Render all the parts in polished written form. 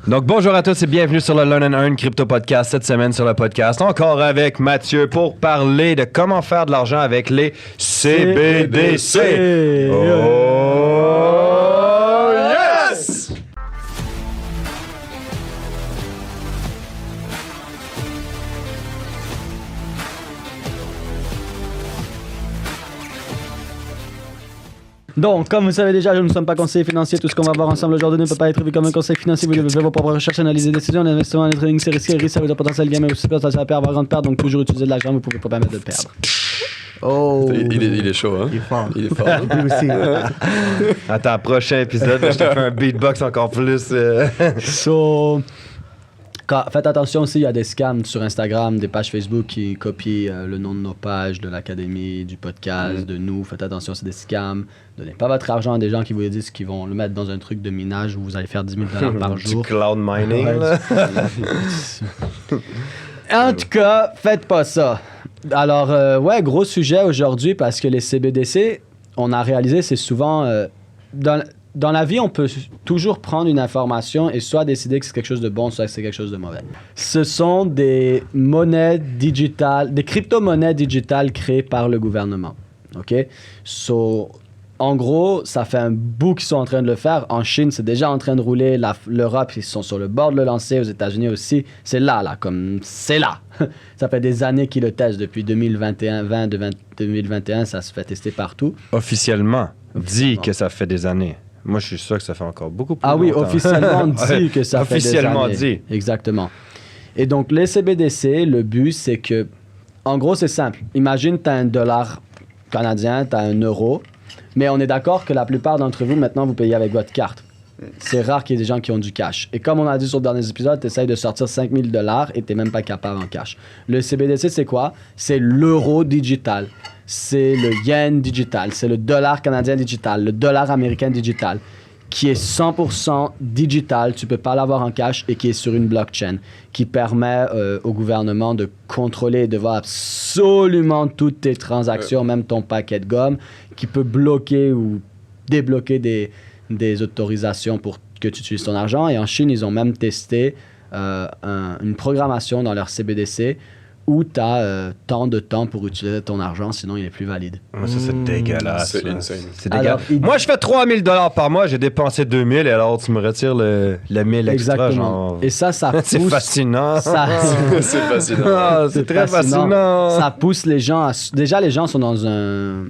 Donc, bonjour à tous et bienvenue sur le Learn and Earn Crypto Podcast. Cette semaine sur le podcast, encore avec Mathieu pour parler de comment faire de l'argent avec les CBDC. Oh, yes! Donc, comme vous savez déjà, nous ne sommes pas conseillers financiers. Tout ce qu'on va voir ensemble aujourd'hui ne peut pas être vu comme un conseil financier. Vous devez faire vos propres recherches, analyser des décisions. L'investissement en trading, c'est risqué. Risque, ça veut dire potentiel gain, mais aussi potentiel à perdre, avoir grande perte. Donc, toujours utiliser de l'argent, vous ne pouvez pas permettre de le perdre. Oh! Il est chaud, hein? Il est fort. Il est fort. Lui aussi. Attends, prochain épisode, je te fais un beatbox encore plus. So, faites attention aussi, il y a des scams sur Instagram, des pages Facebook qui copient le nom de nos pages, de l'académie, du podcast, de nous. Faites attention, c'est des scams. Donnez pas votre argent à des gens qui vous disent qu'ils vont le mettre dans un truc de minage où vous allez faire 10 000 $ par jour. Du cloud mining. Ouais, là. En tout cas, faites pas ça. Alors, gros sujet aujourd'hui parce que les CBDC, on a réalisé, c'est souvent... Dans la vie, on peut toujours prendre une information et soit décider que c'est quelque chose de bon, soit que c'est quelque chose de mauvais. Ce sont des monnaies digitales, des crypto-monnaies digitales créées par le gouvernement. OK? So, en gros, ça fait un bout qu'ils sont en train de le faire. En Chine, c'est déjà en train de rouler. L'Europe, ils sont sur le bord de le lancer. Aux États-Unis aussi. C'est là, comme c'est là. Ça fait des années qu'ils le testent. Depuis 2021, ça se fait tester partout. Officiellement, dit que ça fait des années. Moi, je suis sûr que ça fait encore beaucoup plus longtemps. Ah oui, officiellement, on dit que ça fait des années. Officiellement dit. Exactement. Et donc, les CBDC, le but, c'est que... En gros, c'est simple. Imagine, tu as $1 canadien, tu as €1. Mais on est d'accord que la plupart d'entre vous, maintenant, vous payez avec votre carte. C'est rare qu'il y ait des gens qui ont du cash. Et comme on a dit sur le dernier épisode, tu essayes de sortir 5 000 $ et tu n'es même pas capable en cash. Le CBDC, c'est quoi? C'est l'euro digital. C'est le yen digital. C'est le dollar canadien digital. Le dollar américain digital. Qui est 100% digital. Tu ne peux pas l'avoir en cash et qui est sur une blockchain. Qui permet au gouvernement de contrôler et de voir absolument toutes tes transactions, même ton paquet de gomme. Qui peut bloquer ou débloquer des autorisations pour que tu utilises ton argent. Et en Chine, ils ont même testé une programmation dans leur CBDC où tu as tant de temps pour utiliser ton argent, sinon il est plus valide. Ça, c'est dégueulasse. C'est insane. C'est dégueulasse. Moi, je fais 3 000 $ par mois, j'ai dépensé 2 000 et alors tu me retires le 1 000 extra. Exactement. Genre... Et ça pousse... c'est fascinant. C'est fascinant. Ah, c'est très fascinant. Ça pousse les gens à... Déjà, les gens sont dans un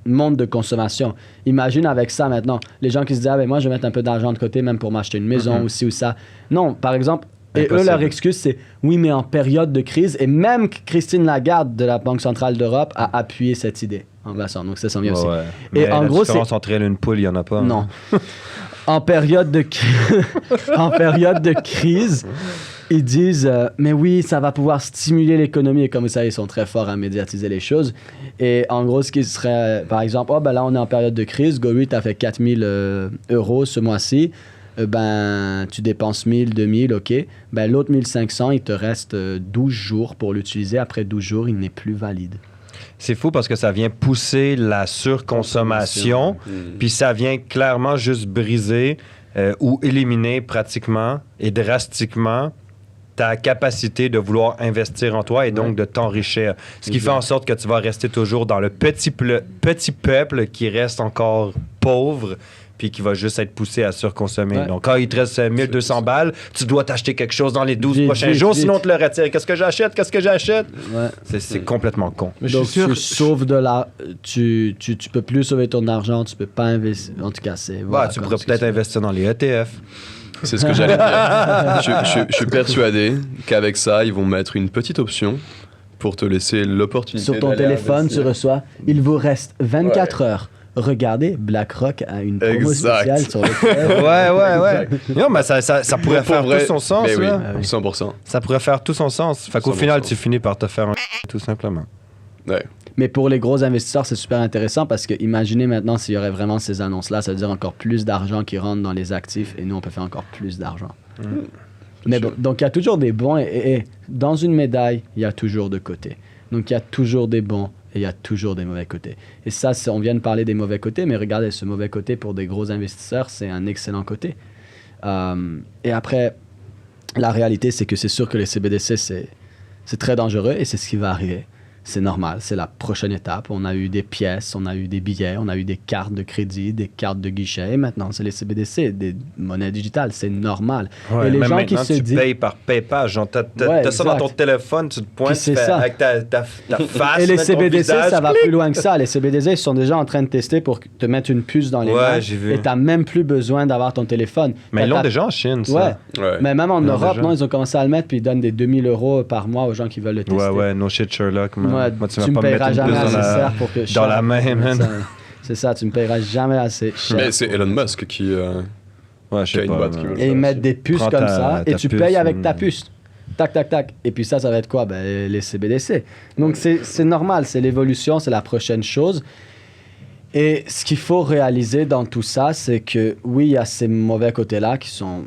monde de consommation. Imagine avec ça maintenant, les gens qui se disent « Ah ben moi, je vais mettre un peu d'argent de côté même pour m'acheter une maison ou ci ou ça. » Non, par exemple... Et eux, leur excuse, c'est oui, mais en période de crise. Et même Christine Lagarde de la Banque centrale d'Europe a appuyé cette idée en passant. Donc, ça s'en vient aussi. Ouais. Et mais en gros, c'est. Entre elle et une poule, il n'y en a pas. Non. En période de crise, ils disent mais oui, ça va pouvoir stimuler l'économie. Et comme vous savez, ils sont très forts à médiatiser les choses. Et en gros, ce qui serait, par exemple, oh, ben là, on est en période de crise. Go 8 a fait 4 000 € ce mois-ci. Ben, tu dépenses 1000, 2000, OK. Ben, l'autre 1500, il te reste 12 jours pour l'utiliser. Après 12 jours, il n'est plus valide. C'est fou parce que ça vient pousser la surconsommation, puis ça vient clairement juste briser ou éliminer pratiquement et drastiquement ta capacité de vouloir investir en toi et donc de t'enrichir. Ce qui fait en sorte que tu vas rester toujours dans le petit peuple qui reste encore pauvre puis qui va juste être poussé à surconsommer. Ouais. Donc, quand il te reste 1200 balles, tu dois t'acheter quelque chose dans les 12 prochains jours, sinon on te le retire. Qu'est-ce que j'achète? Ouais. C'est complètement con. Mais donc, tu sauves de la... Tu peux plus sauver ton argent, tu peux pas investir. En tout cas, c'est... Voilà, tu pourrais peut-être investir dans les ETF. C'est ce que j'allais dire. Je suis persuadé qu'avec ça, ils vont mettre une petite option pour te laisser l'opportunité. Sur ton téléphone, tu reçois « Il vous reste 24 heures. Regardez, BlackRock a une promo spéciale sur le ouais. Non, mais ça pourrait faire tout son sens. Mais oui, là. 100%. Ça pourrait faire tout son sens. Fait qu'au final, tu finis par te faire un tout simplement. Ouais. Mais pour les gros investisseurs, c'est super intéressant parce que imaginez maintenant s'il y aurait vraiment ces annonces-là, ça veut dire encore plus d'argent qui rentre dans les actifs et nous, on peut faire encore plus d'argent. Mais bon, donc il y a toujours des bons et dans une médaille, il y a toujours deux côtés. Donc il y a toujours des bons et il y a toujours des mauvais côtés. Et ça, on vient de parler des mauvais côtés, mais regardez, ce mauvais côté pour des gros investisseurs, c'est un excellent côté. Et après, la réalité, c'est que c'est sûr que les CBDC, c'est très dangereux et c'est ce qui va arriver. C'est normal, c'est la prochaine étape. On a eu des pièces, on a eu des billets, on a eu des cartes de crédit, des cartes de guichet. Et maintenant, c'est les CBDC, des monnaies digitales. C'est normal. Ouais, et les même gens qui maintenant, se tu disent... payes par PayPal. Genre, t'as Ouais, ça dans ton exact. téléphone, tu te pointes, Puis c'est tu fais ça. avec ta face, Et les mets ton CBDC, visage, ça va clic. plus loin que ça. Les CBDC, ils sont déjà en train de tester pour te mettre une puce dans les Ouais, mains. j'ai vu. Et tu n'as même plus besoin d'avoir ton téléphone. Mais T'as ils l'ont ta- déjà en Chine, ça. Ouais. Ouais. Mais même en Ils l'ont Europe, déjà. non, ils ont commencé à le mettre, puis ils donnent des 2000 € par mois aux gens qui veulent le tester. Ouais, no shit Sherlock, man. Ouais, Moi, tu tu vas me pas me mettre payeras une jamais puce assez cher pour que je dans la charge. main, man. C'est ça, tu me payeras jamais assez cher. Mais c'est Elon Musk qui Ouais, je Qui a sais une pas. boîte man. qui veut le Et ils faire mettent aussi. des puces Prends comme ta- ça et ta tu puce, payes avec ta puce. Tac, tac, tac. Et puis ça va être quoi? Ben, les CBDC. Donc c'est normal, c'est l'évolution, c'est la prochaine chose. Et ce qu'il faut réaliser dans tout ça, c'est que oui, il y a ces mauvais côtés-là qui sont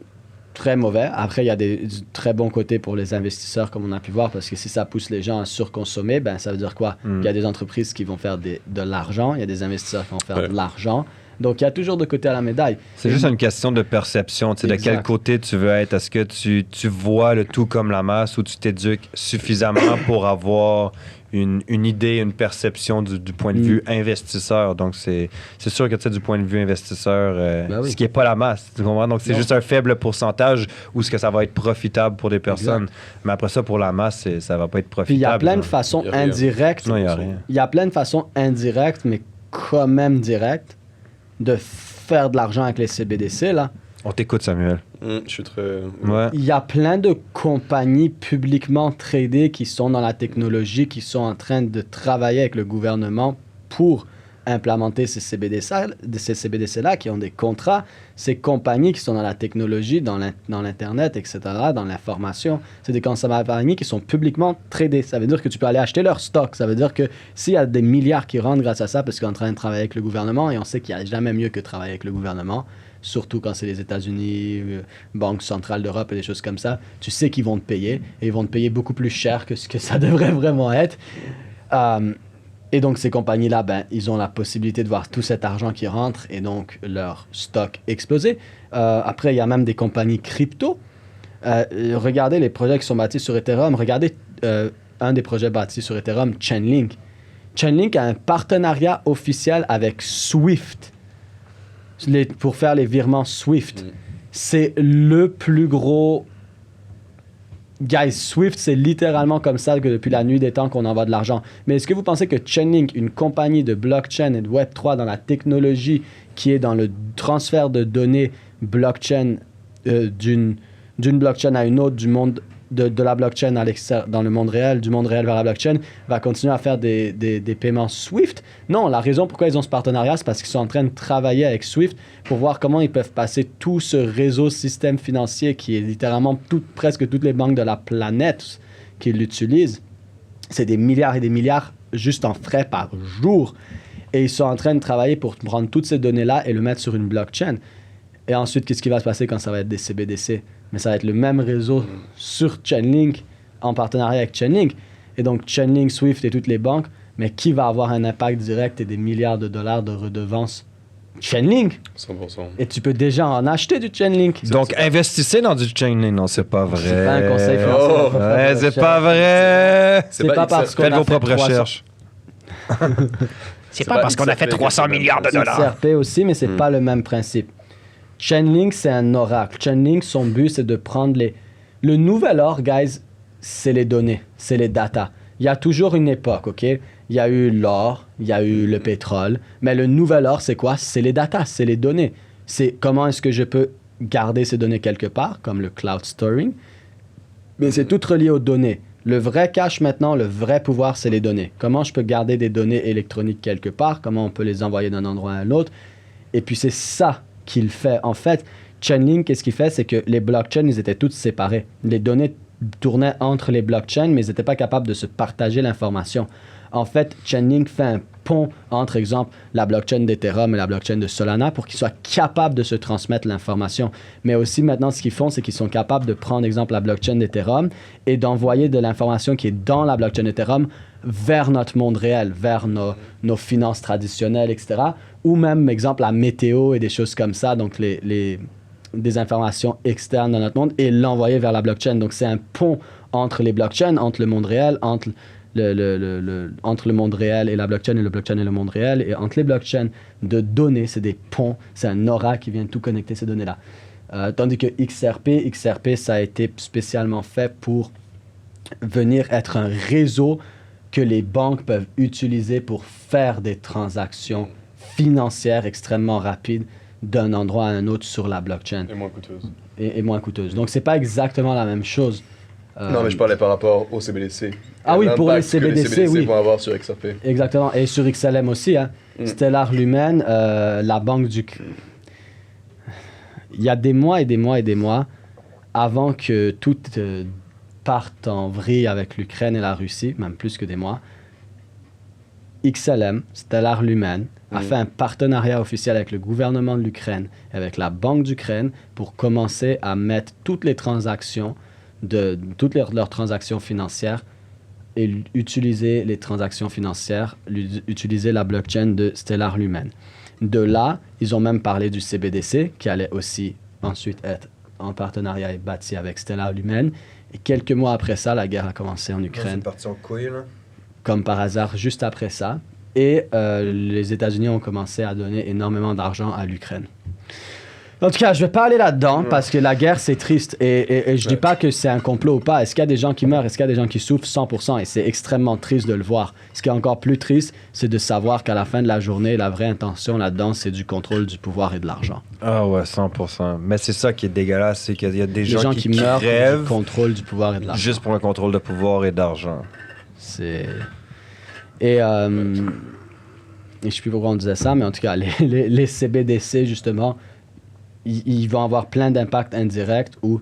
très mauvais. Après, il y a des très bons côtés pour les investisseurs, comme on a pu voir, parce que si ça pousse les gens à surconsommer, ben, ça veut dire quoi? Il y a des entreprises qui vont faire de l'argent, il y a des investisseurs qui vont faire de l'argent. Donc, il y a toujours deux côtés à la médaille. C'est juste une question de perception. Tu sais, de quel Exact. côté tu veux être. Est-ce que tu vois le tout comme la masse ou tu t'éduques suffisamment pour avoir une idée, une perception du point de vue investisseur? Donc, c'est sûr que tu sais, du point de vue investisseur, Ben oui. ce qui n'est pas la masse. Tu comprends? Donc, c'est Non. juste un faible pourcentage où ce que ça va être profitable pour des personnes. Mais après ça, pour la masse, ça va pas être profitable. Puis il y a plein de genre. façons Il y a rien. indirectes. Non, il y a rien. Il y a plein de façons indirectes, mais quand même directes, de faire de l'argent avec les CBDC, là. On t'écoute, Samuel. Je suis très. Ouais. Il y a plein de compagnies publiquement tradées qui sont dans la technologie, qui sont en train de travailler avec le gouvernement pour implémenter ces CBDC-là, qui ont des contrats. Ces compagnies qui sont dans la technologie, dans l'Internet, etc., dans l'information, c'est des compagnies qui sont publiquement tradées. Ça veut dire que tu peux aller acheter leur stock. Ça veut dire que s'il y a des milliards qui rentrent grâce à ça, parce qu'on est en train de travailler avec le gouvernement, et on sait qu'il n'y a jamais mieux que travailler avec le gouvernement, surtout quand c'est les États-Unis, Banque centrale d'Europe et des choses comme ça, tu sais qu'ils vont te payer, et ils vont te payer beaucoup plus cher que ce que ça devrait vraiment être. Et donc, ces compagnies-là, ben, ils ont la possibilité de voir tout cet argent qui rentre et donc leur stock exploser. Après, il y a même des compagnies crypto. Regardez les projets qui sont bâtis sur Ethereum. Regardez un des projets bâtis sur Ethereum, Chainlink. Chainlink a un partenariat officiel avec Swift pour faire les virements Swift. C'est le plus gros... Guys, Swift, c'est littéralement comme ça que depuis la nuit des temps qu'on envoie de l'argent. Mais est-ce que vous pensez que Chainlink, une compagnie de blockchain et de Web3 dans la technologie qui est dans le transfert de données blockchain d'une blockchain à une autre, du monde de la blockchain dans le monde réel, du monde réel vers la blockchain, va continuer à faire des paiements Swift? Non, la raison pourquoi ils ont ce partenariat, c'est parce qu'ils sont en train de travailler avec Swift pour voir comment ils peuvent passer tout ce réseau système financier qui est littéralement presque toutes les banques de la planète qui l'utilisent. C'est des milliards et des milliards juste en frais par jour. Et ils sont en train de travailler pour prendre toutes ces données-là et le mettre sur une blockchain. Et ensuite, qu'est-ce qui va se passer quand ça va être des CBDC? Mais ça va être le même réseau sur Chainlink, en partenariat avec Chainlink. Et donc, Chainlink, Swift et toutes les banques, mais qui va avoir un impact direct et des milliards de dollars de redevances? Chainlink. 100%. Et tu peux déjà en acheter du Chainlink. Donc, investissez dans du Chainlink. Non, c'est pas vrai. C'est pas un conseil financier. Oh. Faut faire Ouais, de c'est recherche. pas vrai. C'est pas parce qu'on Faites a vos fait propres 300 recherches. C'est pas parce qu'on a fait 300 milliards de dollars. XRP aussi, mais c'est pas le même principe. Chainlink, c'est un oracle. Chainlink, son but, c'est de prendre le nouvel or, guys, c'est les données, c'est les data. Il y a toujours une époque, OK? Il y a eu l'or, il y a eu le pétrole, mais le nouvel or, c'est quoi? C'est les data, c'est les données. C'est comment est-ce que je peux garder ces données quelque part, comme le cloud storing. Mais c'est tout relié aux données. Le vrai cash maintenant, le vrai pouvoir, c'est les données. Comment je peux garder des données électroniques quelque part? Comment on peut les envoyer d'un endroit à un autre? Et puis c'est ça qu'il fait. En fait, Chainlink, qu'est-ce qu'il fait? C'est que les blockchains, ils étaient toutes séparées. Les données tournaient entre les blockchains, mais ils n'étaient pas capables de se partager l'information. En fait, Chainlink fait un pont entre, exemple, la blockchain d'Ethereum et la blockchain de Solana pour qu'ils soient capables de se transmettre l'information. Mais aussi, maintenant, ce qu'ils font, c'est qu'ils sont capables de prendre, exemple, la blockchain d'Ethereum et d'envoyer de l'information qui est dans la blockchain d'Ethereum vers notre monde réel, vers nos finances traditionnelles, etc. Ou même, exemple, la météo et des choses comme ça. Donc, les des informations externes dans notre monde et l'envoyer vers la blockchain. Donc, c'est un pont entre les blockchains, entre le monde réel, entre entre le monde réel et la blockchain et le blockchain et le monde réel, et entre les blockchains de données, c'est des ponts, c'est un aura qui vient tout connecter ces données-là. Tandis que XRP, ça a été spécialement fait pour venir être un réseau que les banques peuvent utiliser pour faire des transactions financières extrêmement rapides d'un endroit à un autre sur la blockchain. Et moins coûteuse. Et moins coûteuse. Donc, c'est pas exactement la même chose. Non, mais je parlais par rapport au CBDC. Ah oui, pour les L'impact que CBDC, oui. vont avoir sur XRP. Exactement. Et sur XLM aussi. Hein. Stellar Lumen, la banque du... Il y a des mois et des mois et des mois avant que tout parte en vrille avec l'Ukraine et la Russie, même plus que des mois, XLM, Stellar Lumen, a fait un partenariat officiel avec le gouvernement de l'Ukraine et avec la Banque d'Ukraine pour commencer à mettre toutes les transactions, toutes leurs transactions financières et utiliser les transactions financières, utiliser la blockchain de Stellar Lumen. De là, ils ont même parlé du CBDC, qui allait aussi ensuite être en partenariat et bâti avec Stellar Lumen. Et quelques mois après ça, la guerre a commencé en Ukraine. C'est parti en couille, là. Comme par hasard, juste après ça. Et les États-Unis ont commencé à donner énormément d'argent à l'Ukraine. En tout cas, je vais pas aller là-dedans parce que la guerre, c'est triste. Et je dis pas que c'est un complot ou pas. Est-ce qu'il y a des gens qui meurent? Est-ce qu'il y a des gens qui souffrent? 100%. Et c'est extrêmement triste de le voir. Ce qui est encore plus triste, c'est de savoir qu'à la fin de la journée, la vraie intention là-dedans, c'est du contrôle du pouvoir et de l'argent. Ah ouais, 100%. Mais c'est ça qui est dégueulasse, c'est qu'il y a des Les gens qui meurent crèvent pour le contrôle du pouvoir et de l'argent. juste pour le contrôle de pouvoir et d'argent. C'est... Et je ne sais plus pourquoi on disait ça, mais en tout cas, les CBDC, justement, ils vont avoir plein d'impacts indirects où,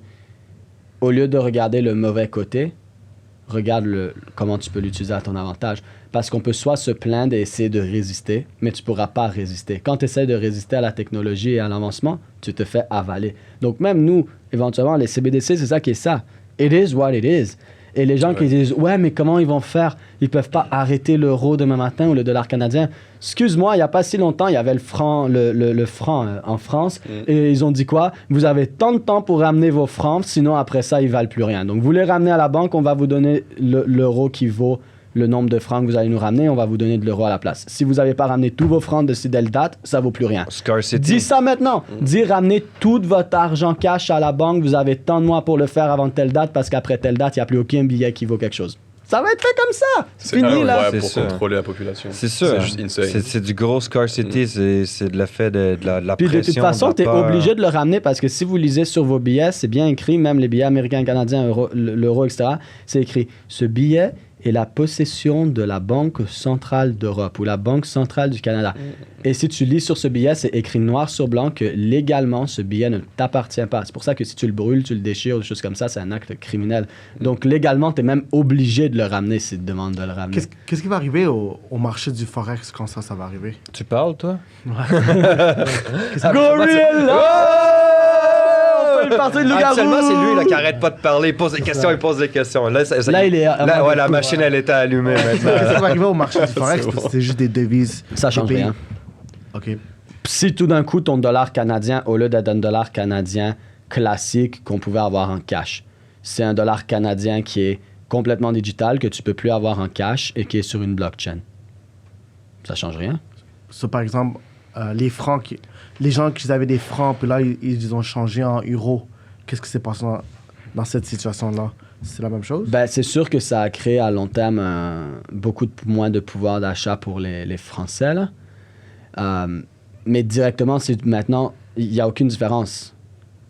au lieu de regarder le mauvais côté, regarde comment tu peux l'utiliser à ton avantage. Parce qu'on peut soit se plaindre et essayer de résister, mais tu ne pourras pas résister. Quand tu essaies de résister à la technologie et à l'avancement, tu te fais avaler. Donc même nous, éventuellement, les CBDC, c'est ça qui est ça. It is what it is. Et les gens qui disent « Ouais, mais comment ils vont faire? Ils ne peuvent pas arrêter l'euro demain matin ou le dollar canadien. » Excuse-moi, il n'y a pas si longtemps, il y avait le franc en France. Et ils ont dit quoi? Vous avez tant de temps pour ramener vos francs, sinon après ça, ils ne valent plus rien. Donc, vous les ramenez à la banque, on va vous donner l'euro qui vaut le nombre de francs que vous allez nous ramener, on va vous donner de l'euro à la place. Si vous n'avez pas ramené tous vos francs de telle date, ça ne vaut plus rien. Scarcity. Dis ça maintenant. Dis ramenez tout votre argent cash à la banque, vous avez tant de mois pour le faire avant telle date, parce qu'après telle date, il n'y a plus aucun billet qui vaut quelque chose. Ça va être fait comme ça. C'est fini, là. Ouais, pour C'est contrôler la population. C'est sûr. C'est juste insane. C'est du gros scarcity, c'est de l'effet de la Puis pression. de toute façon, tu es de la peur. obligé de le ramener parce que si vous lisez sur vos billets, c'est bien écrit, même les billets américains, canadiens, l'euro, etc., c'est écrit « Ce billet est la possession de la Banque centrale d'Europe ou la Banque centrale du Canada. » Et si tu lis sur ce billet, c'est écrit noir sur blanc que légalement, ce billet ne t'appartient pas. C'est pour ça que si tu le brûles, tu le déchires, ou des choses comme ça, c'est un acte criminel. Donc légalement, tu es même obligé de le ramener si tu demandes de le ramener. Qu'est-ce qui va arriver au marché du Forex quand ça va arriver? Tu parles, toi? Actuellement, c'est lui là, qui arrête pas de parler. Il pose des questions, il pose des questions. Là, la machine, elle était allumée maintenant. Qu'est-ce qui va arriver au marché du Forex? Parce que c'est juste des devises. Ça change des pays. rien. OK. Si tout d'un coup, ton dollar canadien, au lieu d'être un dollar canadien classique qu'on pouvait avoir en cash, c'est un dollar canadien qui est complètement digital, que tu peux plus avoir en cash et qui est sur une blockchain. Ça change rien. So, par exemple, les francs, les gens qui avaient des francs, puis là, ils ont changé en euros. Qu'est-ce qui s'est passé dans cette situation-là? C'est la même chose? Ben, c'est sûr que ça a créé à long terme beaucoup moins de pouvoir d'achat pour les Français. Là. Mais directement, maintenant, il n'y a aucune différence.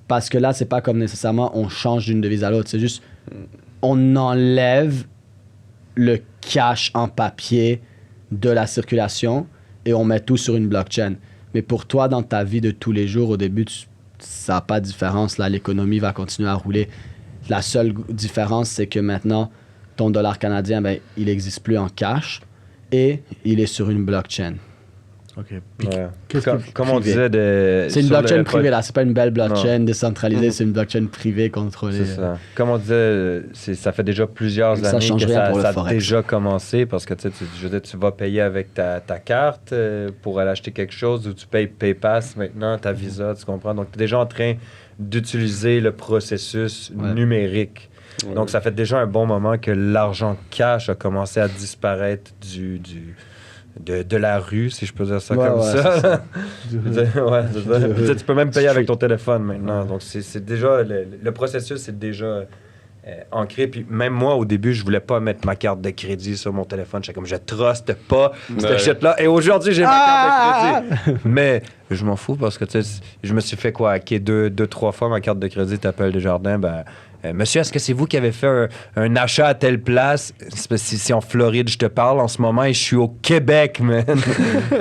Parce que là, c'est pas comme nécessairement on change d'une devise à l'autre. C'est juste on enlève le cash en papier de la circulation et on met tout sur une blockchain. Mais pour toi, dans ta vie de tous les jours, au début, ça n'a pas de différence. Là, l'économie va continuer à rouler. La seule différence, c'est que maintenant, ton dollar canadien, ben, il n'existe plus en cash et il est sur une blockchain. OK. Puis Ouais. qu'est-ce que- Comme on privé. disait C'est une sur blockchain le- privée, là. C'est pas une belle blockchain Non. décentralisée, c'est une blockchain privée contrôlée. C'est ça. Comme on disait, ça fait déjà plusieurs Ça années change que rien pour le ça a Forex. déjà commencé parce que je veux dire, tu vas payer avec ta carte pour aller acheter quelque chose ou tu payes PayPass maintenant, ta Visa, tu comprends? Donc, tu es déjà en train d'utiliser le processus Ouais. numérique. Ouais. Donc, ça fait déjà un bon moment que l'argent cash a commencé à disparaître de la rue, si je peux dire ça Ouais, comme ouais, ça. Ouais, c'est ça. Puis tu peux même payer avec ton téléphone maintenant. Donc, c'est déjà... Le processus est déjà ancré. Puis même moi, au début, je voulais pas mettre ma carte de crédit sur mon téléphone. J'étais comme, je truste pas cette Ouais. shit-là. Et aujourd'hui, j'ai ma carte de crédit. Mais je m'en fous parce que, tu sais, je me suis fait quoi, hacker deux, trois fois ma carte de crédit. T'appelles Desjardins, ben... monsieur, est-ce que c'est vous qui avez fait un achat à telle place? C'est en Floride, je te parle en ce moment et je suis au Québec, man.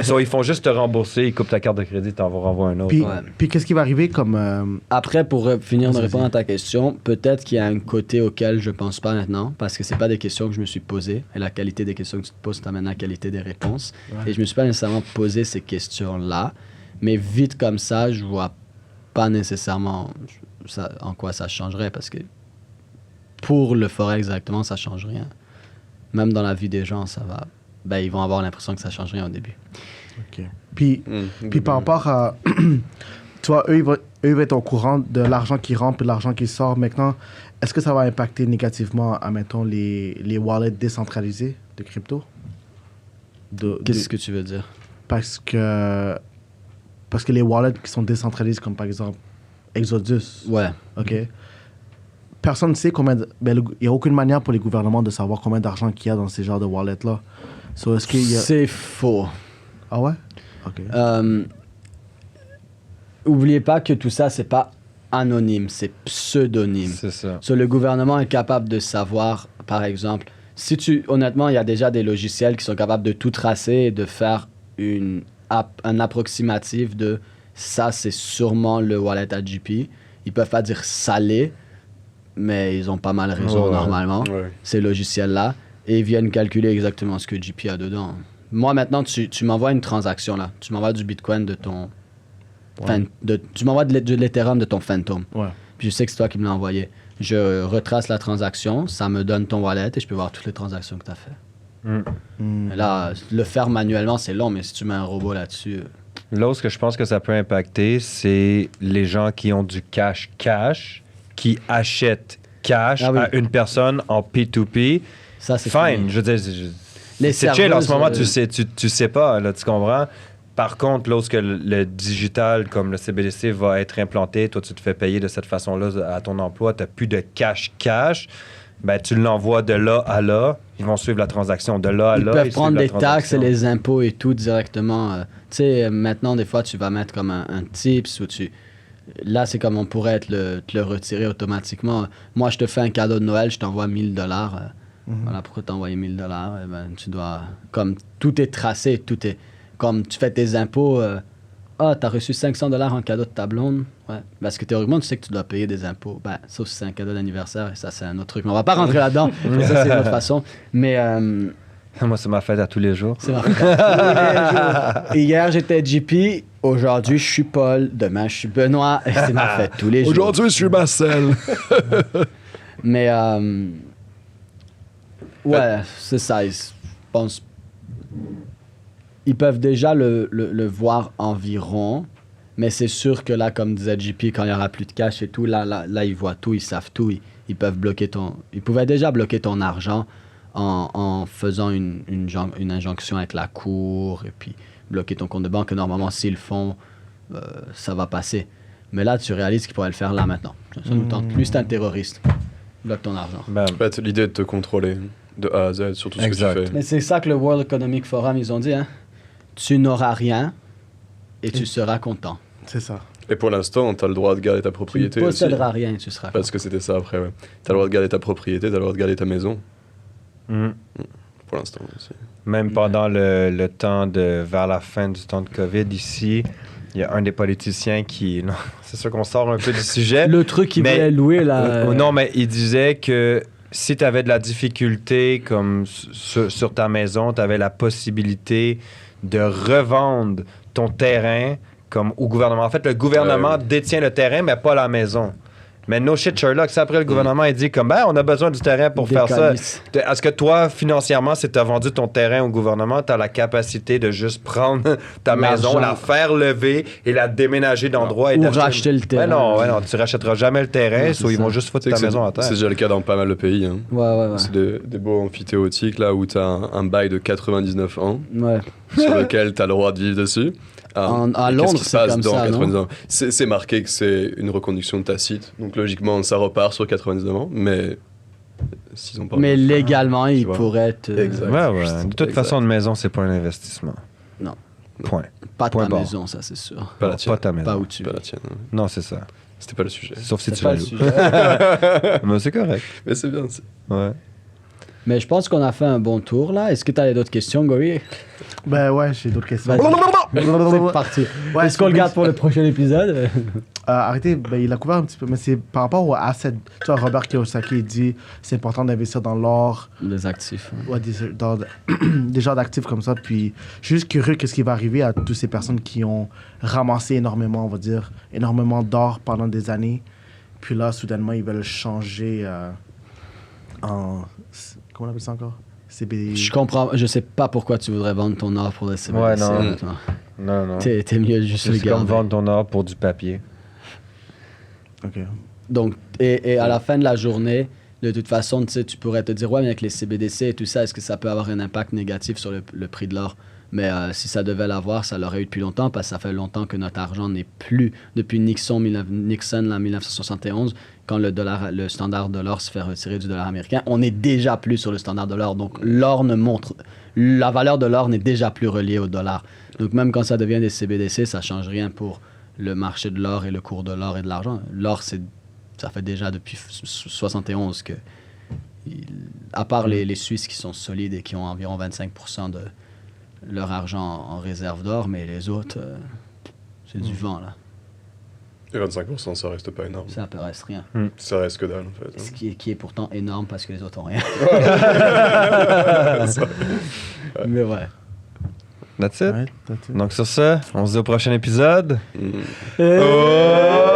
So, ils font juste te rembourser, ils coupent ta carte de crédit, t'en vas renvoyer un autre. Puis, Ouais. puis qu'est-ce qui va arriver comme... Après, pour finir de Vas-y. répondre à ta question, peut-être qu'il y a un côté auquel je pense pas maintenant, parce que c'est pas des questions que je me suis posées, et la qualité des questions que tu te poses t'amène à la qualité des réponses. Ouais. Et je me suis pas nécessairement posé ces questions-là, mais vite comme ça, je vois pas nécessairement en quoi ça changerait, parce que pour le Forex exactement, ça change rien. Même dans la vie des gens, ça va. Ben, ils vont avoir l'impression que ça change rien au début. OK. Puis, puis par rapport à... tu vois, eux, ils vont être au courant de l'argent qui rentre et de l'argent qui sort. Maintenant, est-ce que ça va impacter négativement, admettons, les wallets décentralisés de crypto? Qu'est-ce que tu veux dire? Parce que les wallets qui sont décentralisés, comme par exemple Exodus, Ouais. OK? Personne ne sait combien... il n'y a aucune manière pour les gouvernements de savoir combien d'argent qu'il y a dans ces genres de wallets-là. So, est-ce qu'il y a... C'est faux. Ah ouais? OK. Oubliez pas que tout ça, c'est pas anonyme, c'est pseudonyme. C'est ça. So, le gouvernement est capable de savoir, par exemple, si tu, honnêtement, il y a déjà des logiciels qui sont capables de tout tracer et de faire un approximatif de ça, c'est sûrement le wallet à JP. Ils peuvent pas dire salé, mais ils ont pas mal raison Ouais. normalement, Ouais. ces logiciels-là, et ils viennent calculer exactement ce que JP a dedans. Moi, maintenant, tu m'envoies une transaction, là. Tu m'envoies du Bitcoin de ton... tu m'envoies de l'Ethereum de ton Phantom. Ouais. Puis je sais que c'est toi qui me l'as envoyé. Je retrace la transaction, ça me donne ton wallet et je peux voir toutes les transactions que tu as fait. Hmm. Là, le faire manuellement, c'est long, mais si tu mets un robot là-dessus... Là où ce que je pense que ça peut impacter, c'est les gens qui ont du cash, qui achètent cash Ah oui. à une personne en P2P. Ça, c'est Fine, fini. je veux dire, Les c'est chill en ce moment, serveuses, tu sais pas, là, tu comprends? Par contre, lorsque le digital, comme le CBDC, va être implanté, toi, tu te fais payer de cette façon-là à ton emploi, tu n'as plus de cash, ben, tu l'envoies de là à là, ils vont suivre la transaction de là à Ils là. peuvent ils prendre suivent la des taxes et transaction. les impôts et tout directement. Tu sais, maintenant, des fois, tu vas mettre comme un tips ou tu... Là, c'est comme on pourrait te le retirer automatiquement. Moi, je te fais un cadeau de Noël, je t'envoie 1 000 $. Voilà, pourquoi t'envoyer 1 000 $? Eh ben, tu dois... Comme tout est tracé, tout est... Comme tu fais tes impôts... t'as reçu 500 $ en cadeau de ta blonde. Ouais. Parce que théoriquement, tu sais que tu dois payer des impôts. Ben, sauf si c'est un cadeau d'anniversaire, et ça, c'est un autre truc. Mais on va pas rentrer là-dedans. Ça, c'est une autre façon. Mais... Moi, c'est ma fête à tous les jours. c'est marrant. Tous les jours. Hier, j'étais JP. Aujourd'hui, je suis Paul. Demain, je suis Benoît. Et c'est ma fête tous les jours. Aujourd'hui, je suis Marcel. Mais, ouais, c'est ça. Je pense. Ils peuvent déjà le voir environ. Mais c'est sûr que là, comme disait JP, quand il n'y aura plus de cash et tout, là, ils voient tout, ils savent tout. Ils peuvent bloquer ton. Ils pouvaient déjà bloquer ton argent en faisant une injonction avec la cour et puis bloquer ton compte de banque. Normalement, s'ils le font, ça va passer. Mais là, tu réalises qu'ils pourraient le faire là maintenant. Ça nous tente plus, t'es un terroriste. Bloque ton argent. Ben, En fait, l'idée de te contrôler de A à Z sur tout ce Exact. que tu fais. Mais c'est ça que le World Economic Forum, ils ont dit. Hein? Tu n'auras rien et tu seras content. C'est ça. Et pour l'instant, tu as le droit de garder ta Tu ne propriété aussi. posséderas rien et tu seras Parce content. que c'était ça après, ouais. Tu as le droit de garder ta propriété, tu as le droit de garder ta maison. mm. Pour l'instant aussi. Même pendant le temps vers la fin du temps de COVID ici, il y a un des politiciens qui... Non, c'est sûr qu'on sort un peu du sujet. Le truc qu'ils Mais- voulaient louer là. Non, mais il disait que si tu avais de la difficulté comme sur ta maison, tu avais la possibilité de revendre ton terrain comme au gouvernement. En fait, le gouvernement détient le terrain, mais pas la maison. Mais no shit, Sherlock, c'est après le gouvernement, il dit comme, on a besoin du terrain pour faire ça. Est-ce que toi, financièrement, si tu as vendu ton terrain au gouvernement, tu as la capacité de juste prendre ta maison, la faire lever et la déménager d'endroit? Ou racheter le terrain. Non, tu rachèteras jamais le terrain, soit ils vont juste foutre ta maison à terre. C'est déjà le cas dans pas mal de pays. Hein. Ouais. C'est des beaux amphithéotiques là où tu as un bail de 99 ans Ouais. sur lequel tu as le droit de vivre dessus. À Londres, c'est comme ça, non? C'est marqué que c'est une reconduction tacite, donc logiquement ça repart sur 99 ans, mais s'ils ont pas. Mais légalement, ils pourraient être. Exact. Ouais. De toute façon, une maison, c'est pas un investissement. Non. Point. Pas Point ta barre. maison, ça c'est sûr. Pas la tienne. Pas ta maison. Pas où tu Pas vis. la tienne. Hein. Non, c'est ça. C'était pas le sujet. Sauf si C'est tu pas la le loues. sujet. Mais c'est correct. Mais c'est bien. Ouais. Mais je pense qu'on a fait un bon tour là. Est-ce que tu as d'autres questions, Gori? Ben ouais, j'ai d'autres questions. C'est parti. Ouais, Est-ce qu'on le garde pour le prochain épisode? Arrêtez, ben, il a couvert un petit peu, mais c'est par rapport au asset. Tu vois, Robert Kiyosaki il dit c'est important d'investir dans l'or, Les actifs. ouais, dans des genres d'actifs comme ça. Puis je suis juste curieux qu'est-ce qui va arriver à toutes ces personnes qui ont ramassé énormément, on va dire, énormément d'or pendant des années. Puis là, soudainement, ils veulent changer en. Comment on appelle ça encore? CBD. Je comprends. Je sais pas pourquoi tu voudrais vendre ton or pour le CBDC. Ouais, non. honnêtement. Non. T'es mieux juste le C'est comme garder. vendre ton or pour du papier. Ok. Donc, et à la fin de la journée, de toute façon, tu sais, tu pourrais te dire, ouais, mais avec les CBDC et tout ça, est-ce que ça peut avoir un impact négatif sur le prix de l'or? Mais si ça devait l'avoir, ça l'aurait eu depuis longtemps, parce que ça fait longtemps que notre argent n'est plus, depuis Nixon en 1971, quand le standard de l'or se fait retirer du dollar américain, on n'est déjà plus sur le standard de l'or. Donc, la valeur de l'or n'est déjà plus reliée au dollar. Donc, même quand ça devient des CBDC, ça ne change rien pour le marché de l'or et le cours de l'or et de l'argent. L'or, ça fait déjà depuis 71 que, à part les Suisses qui sont solides et qui ont environ 25% de leur argent en réserve d'or, mais les autres, c'est du vent, là. Et 25%, ça reste pas énorme. Ça ne reste rien. Ça reste que dalle, en fait. Ce qui est pourtant énorme parce que les autres ont rien. Mais ouais. That's it. Ouais, that's it. Donc sur ça, on se dit au prochain épisode. Mm. Oh!